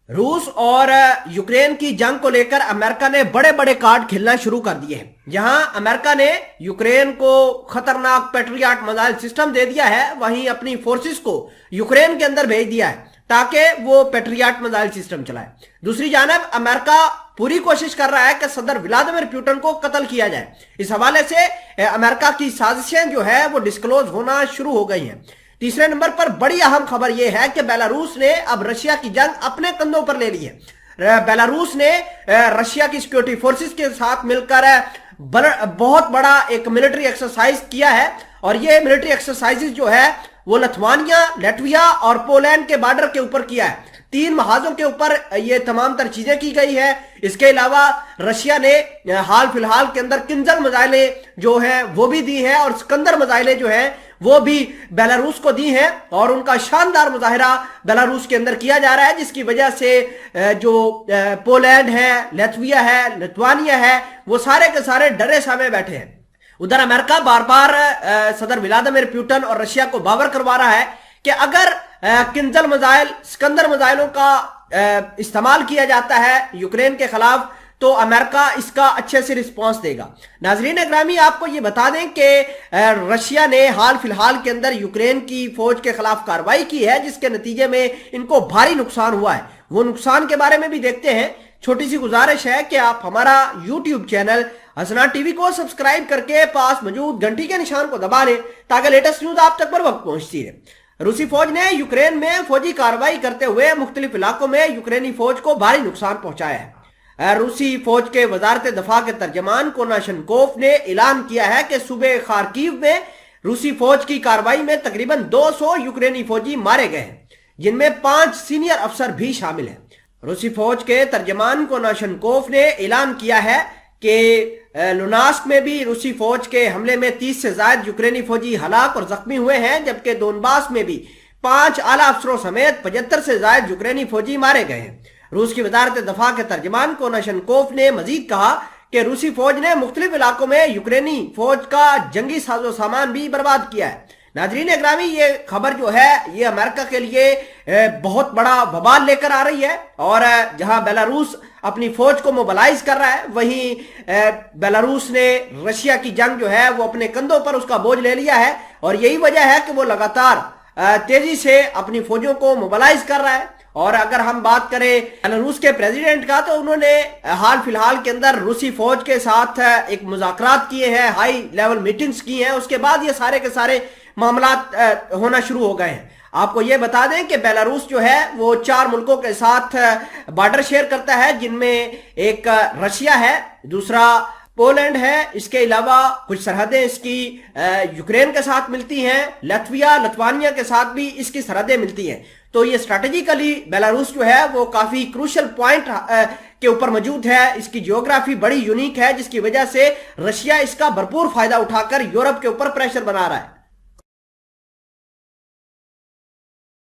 रूस और यूक्रेन की जंग को लेकर अमेरिका ने बड़े बड़े कार्ड खेलना शुरू कर दिए हैं। जहां अमेरिका ने यूक्रेन को खतरनाक पेट्रियट मिसाइल सिस्टम दे दिया है, वहीं अपनी फोर्सेस को यूक्रेन के अंदर भेज दिया है ताकि वो पेट्रियट मिसाइल सिस्टम चलाए। दूसरी जानब अमेरिका पूरी कोशिश कर रहा है कि सदर व्लादिमीर पुतिन को कत्ल किया जाए। इस हवाले से अमेरिका की साजिशें जो है वो डिस्क्लोज होना शुरू हो गई हैं। तीसरे नंबर पर बड़ी अहम खबर यह है कि बेलारूस ने अब रशिया की जंग अपने कंधों पर ले ली है। बेलारूस ने रशिया की सिक्योरिटी फोर्सेस के साथ मिलकर बहुत बड़ा एक मिलिट्री एक्सरसाइज किया है, और ये मिलिट्री एक्सरसाइज जो है वो लिथुआनिया, लैटविया और पोलैंड के बॉर्डर के ऊपर किया है। 3 महाजों के ऊपर ये तमाम तर चीजें की गई है। इसके अलावा रशिया ने हाल फिलहाल के अंदर किंजल मिसाइलें जो है वो भी दी है, और सिकंदर मिसाइलें जो है वो भी बेलारूस को दी हैं, और उनका शानदार मुजाहिरा बेलारूस के अंदर किया जा रहा है, जिसकी वजह से जो पोलैंड है, लैटविया है, लिथुआनिया है, वो सारे के सारे डरे सामे बैठे हैं। उधर अमेरिका बार बार सदर व्लादिमीर पुतिन और रशिया को बावर करवा रहा है कि अगर किंजल मिसाइल, सिकंदर मिसाइलों का इस्तेमाल किया जाता है यूक्रेन के खिलाफ तो अमेरिका इसका अच्छे से रिस्पांस देगा। नाजरीन ग्रामी, आपको ये बता दें कि रशिया ने हाल फिलहाल के अंदर यूक्रेन की फौज के खिलाफ कार्रवाई की है, जिसके नतीजे में इनको भारी नुकसान हुआ है। वो नुकसान के बारे में भी देखते हैं। छोटी सी गुजारिश है कि आप हमारा यूट्यूब चैनल हसना टीवी को सब्सक्राइब करके पास मौजूद घंटी के निशान को दबा लें ताकि लेटेस्ट न्यूज आप तक पर वक्त पहुंचती रहे। रूसी फौज ने यूक्रेन में फौजी कार्रवाई करते हुए मुख्तलिफ इलाकों में यूक्रेनी फौज को भारी नुकसान पहुंचाया है। रूसी फौज के वजारत दफा के तर्जमान कोनाशनकोव ने ऐलान किया है कि सूबे खार्किव में रूसी फौज की कार्रवाई में तकरीबन 200 यूक्रेनी फौजी मारे गए हैं, जिनमें 5 सीनियर अफसर भी शामिल हैं। रूसी फौज के तर्जमान कोनाशनकोव ने ऐलान किया है कि लुनास्क में भी रूसी फौज के हमले में 30 से ज्यादा यूक्रेनी फौजी हलाक और जख्मी हुए हैं, जबकि दोनबास में भी 5 आला अफसरों समेत 75 से ज्यादा यूक्रेनी फौजी मारे गए हैं। रूस की वजारत दफा के तर्जमान कोनाशनकोव ने मजीद कहा कि रूसी फौज ने मुख्तलिफ इलाकों में यूक्रेनी फौज का जंगी साजो सामान भी बर्बाद किया है। नाजरीन ग्रामी, ये खबर जो है ये अमेरिका के लिए बहुत बड़ा बवाल लेकर आ रही है, और जहां बेलारूस अपनी फौज को मोबिलाइज कर रहा है, वहीं बेलारूस ने रशिया की जंग जो है वो अपने कंधों पर उसका बोझ ले लिया है, और यही वजह है कि वो लगातार तेजी से अपनी फौजों को मोबिलाइज कर रहा है। और अगर हम बात करें बेलारूस के प्रेसिडेंट का, तो उन्होंने हाल फिलहाल के अंदर रूसी फौज के साथ एक मुज़ाकरात किए हैं, हाई लेवल मीटिंग्स की हैं, उसके बाद ये सारे के सारे मामला होना शुरू हो गए हैं। आपको ये बता दें कि बेलारूस जो है वो 4 मुल्कों के साथ बॉर्डर शेयर करता है, जिनमें एक रशिया है, दूसरा पोलैंड है, इसके अलावा कुछ सरहदें इसकी यूक्रेन के साथ मिलती हैं, लैटविया, लिथुआनिया के साथ भी इसकी सरहदें मिलती हैं। तो ये स्ट्रैटेजिकली बेलारूस जो है वो काफी क्रूशियल पॉइंट के ऊपर मौजूद है। इसकी जियोग्राफी बड़ी यूनिक है, जिसकी वजह से रशिया इसका भरपूर फायदा उठाकर यूरोप के ऊपर प्रेशर बना रहा है।